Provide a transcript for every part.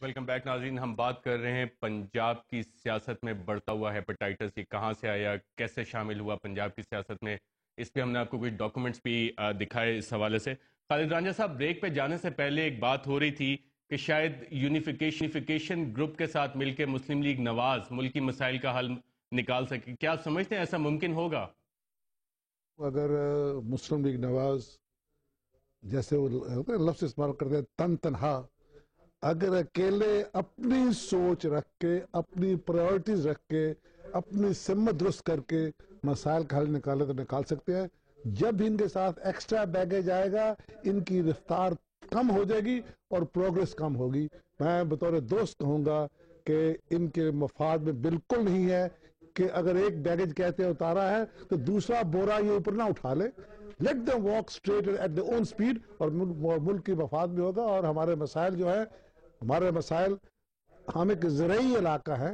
Welcome back ناظرین. ہم بات کر رہے ہیں پنجاب کی سیاست میں بڑھتا ہوا ہیپاٹائٹس. یہ کہاں سے آیا, کیسے شامل ہوا پنجاب کی سیاست میں, اس پہ ہم نے آپ کو کچھ ڈاکومنٹس بھی دکھائے اس حوالے سے. خالد رانجھا صاحب, بریک پہ جانے سے پہلے ایک بات ہو رہی تھی کہ شاید یونیفیکیشن گروپ کے ساتھ مل کے مسلم لیگ نواز ملکی مسائل کا حل نکال سکے. کیا آپ سمجھتے ہیں ایسا ممکن ہوگا؟ اگر مسلم لیگ نواز جیسے وہ لفظ استعمال کرتے ہیں تن تنہا, اگر اکیلے اپنی سوچ رکھ کے, اپنی پرائورٹیز رکھ کے, اپنی سمت درست کر کے مسائل کا حل نکالے تو نکال سکتے ہیں. جب ان کے ساتھ ایکسٹرا بیگیج آئے گا, ان کی رفتار کم ہو جائے گی اور پروگریس کم ہوگی. میں بطور دوست کہوں گا کہ ان کے مفاد میں بالکل نہیں ہے کہ اگر ایک بیگیج کہتے ہیں اتارا ہے تو دوسرا بورا یہ اوپر نہ اٹھا لے. Let them walk straight at their own speed, اور ملک کی مفاد میں ہوگا. اور ہمارے مسائل جو ہے, ہمارے مسائل, ہم ایک زرعی علاقہ ہے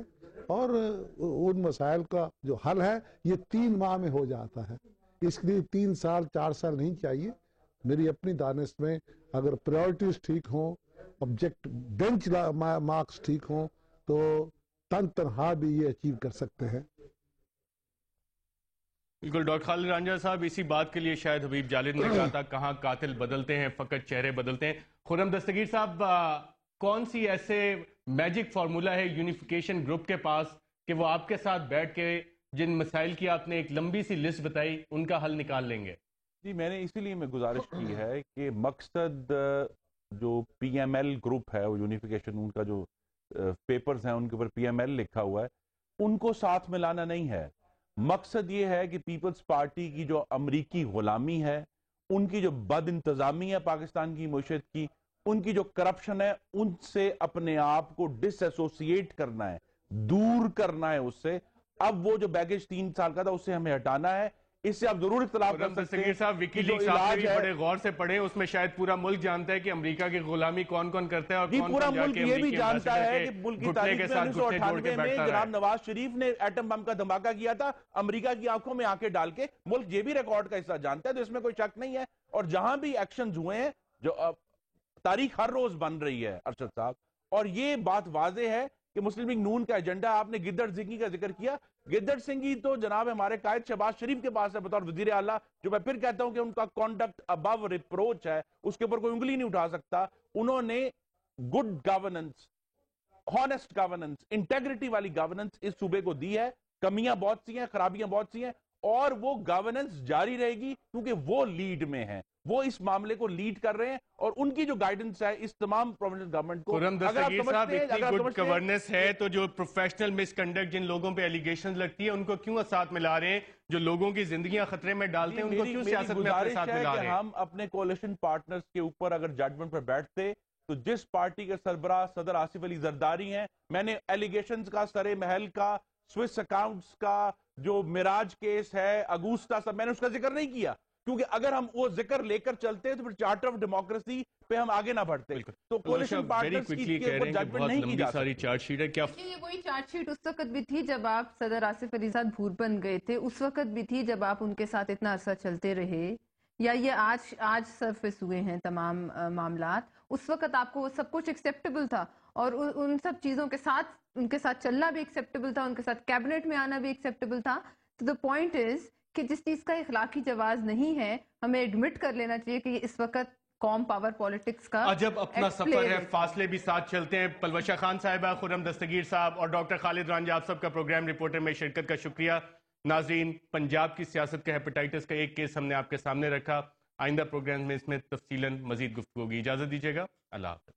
اور ان مسائل کا جو حل ہے یہ 3 ماہ میں ہو جاتا ہے. اس لیے 3 سال 4 سال نہیں چاہیے. میری اپنی دانش میں اگر پرائورٹیز ٹھیک ہوں, آبجیکٹ بینچ مارکس ٹھیک ہوں, تو تن تنہا بھی یہ اچیو کر سکتے ہیں. بالکل. ڈاکٹر خالد رانجھا صاحب, اسی بات کے لیے شاید حبیب جالد نے کہا تھا کہاں قاتل بدلتے ہیں فقط چہرے بدلتے ہیں. خرم دستگیر صاحب, کون سی ایسے میجک فارمولا ہے یونیفیکیشن گروپ کے پاس کہ وہ آپ کے ساتھ بیٹھ کے جن مسائل کی آپ نے ایک لمبی سی لسٹ بتائی ان کا حل نکال لیں گے؟ جی, میں نے اسی لیے میں گزارش کی ہے کہ مقصد جو پی ایم ایل گروپ ہے, وہ یونیفیکیشن, ان کا جو پیپرز ہیں ان کے اوپر پی ایم ایل لکھا ہوا ہے, ان کو ساتھ میں لانا نہیں ہے. مقصد یہ ہے کہ پیپلز پارٹی کی جو امریکی غلامی ہے, ان کی جو بد انتظامی ہے پاکستان کی معیشت کی, ان کی جو کرپشن ہے, ان سے اپنے آپ کو ڈس ایسوسیٹ کرنا ہے, دور کرنا ہے اس سے. اب وہ جو بیگیج 3 سال کا تھا اسے ہمیں ہٹانا ہے. اس سے آپ ضرور اختلاف کر سکتے ہیں صاحب, وکی لیکس آپ نے بھی بڑے غور سے پڑھے, اس میں شاید پورا ملک جانتا ہے کہ امریکہ کی غلامی کون کون کرتا ہے, اور کون پورا کون جا ملک کے یہ بھی جانتا ہے کہ ملک کی تاریخ میں 1998 میں جناب نواز شریف نے ایٹم بم کا دھماکہ کیا تھا امریکہ کی آنکھوں میں آنکھیں ڈال کے. ملک یہ بھی ریکارڈ کا حصہ جانتا ہے, تو اس میں کوئی شک نہیں ہے. اور جہاں بھی ایکشنز ہوئے ہیں, جو تاریخ ہر روز بن رہی ہے ارشد صاحب, اور یہ بات واضح ہے کہ مسلم لیگ نون کا ایجنڈا, آپ نے گدڑ سنگھی کا ذکر کیا, گدڑ سنگھی تو جناب ہمارے قائد شہباز شریف کے پاس ہے بطور وزیر اعلیٰ, جو میں پھر کہتا ہوں کہ ان کا کانڈکٹ ابو ریپروچ ہے, اس کے اوپر کوئی انگلی نہیں اٹھا سکتا. انہوں نے good governance, honest governance, integrity والی گورننس اس صوبے کو دی ہے. کمیاں بہت سی ہیں, خرابیاں بہت سی ہیں, اور وہ گورننس جاری رہے گی کیونکہ وہ لیڈ میں ہیں, وہ اس معاملے کو لیڈ کر رہے ہیں, اور ان کی جو گائیڈنس ہے اس تمام پروونشل گورنمنٹ کو. خرم دستگیر صاحب, اتنی گڈ گورننس ہے تو جو پروفیشنل مس کنڈکٹ جن لوگوں پہ ایلیگیشنز لگتی ہے ان کو کیوں ساتھ ملا رہے ہیں؟ جو لوگوں کی زندگیاں خطرے میں ڈالتے ہیں ان کو کیوں سیاست میں اپنے ساتھ ملا رہے ہیں؟ ہم اپنے کولیشن پارٹنرز کے اوپر اگر ججمنٹ پر بیٹھتے تو جس پارٹی کے سربراہ صدر آصف علی زرداری ہیں, میں نے ایلیگیشنز کا, سرے محل کا, سوئس اکاؤنٹس کا, جو میراج کیس ہے, اگوستا سب, میں نے اس کا ذکر نہیں کیا, کیونکہ اگر ہم وہ ذکر لے کر چلتے تو پھر چارٹر آف ڈیموکریسی پہ ہم آگے نہ بڑھتے. تو کولیشن پارٹنرز کی اوپر ججمنٹ نہیں کی جا سکتی. چارٹ شیٹ ہے کیا؟ یہ وہی چارٹ شیٹ اس وقت بھی تھی جب آپ صدر آصف علی ساتھ بھور بن گئے تھے, اس وقت بھی تھی جب آپ ان کے ساتھ اتنا عرصہ چلتے رہے, یا یہ آج سرفیس ہوئے ہیں تمام معاملات؟ اس وقت آپ کو سب کچھ ایکسیپٹیبل تھا, اور ان سب چیزوں کے ساتھ ان کے ساتھ چلنا بھی ایکسیپٹیبل تھا, ان کے ساتھ کیبنٹ میں آنا بھی ایکسیپٹیبل تھا. تو دا پوائنٹ از کہ جس چیز کا اخلاقی جواز نہیں ہے, ہمیں ایڈمٹ کر لینا چاہیے کہ اس وقت قوم پاور پالیٹکس کا عجب اپنا سفر ہے, فاصلے بھی ساتھ چلتے ہیں. پلوشہ خان صاحبہ, خرم دستگیر صاحب اور ڈاکٹر خالد رانجھا, آپ سب کا پروگرام رپورٹر میں شرکت کا شکریہ. ناظرین, پنجاب کی سیاست کا ہیپاٹائٹس کا ایک کیس ہم نے آپ کے سامنے رکھا. آئندہ پروگرام میں اس میں تفصیلاً مزید گفتگو ہوگی. اجازت دیجیے گا, اللہ حافظ.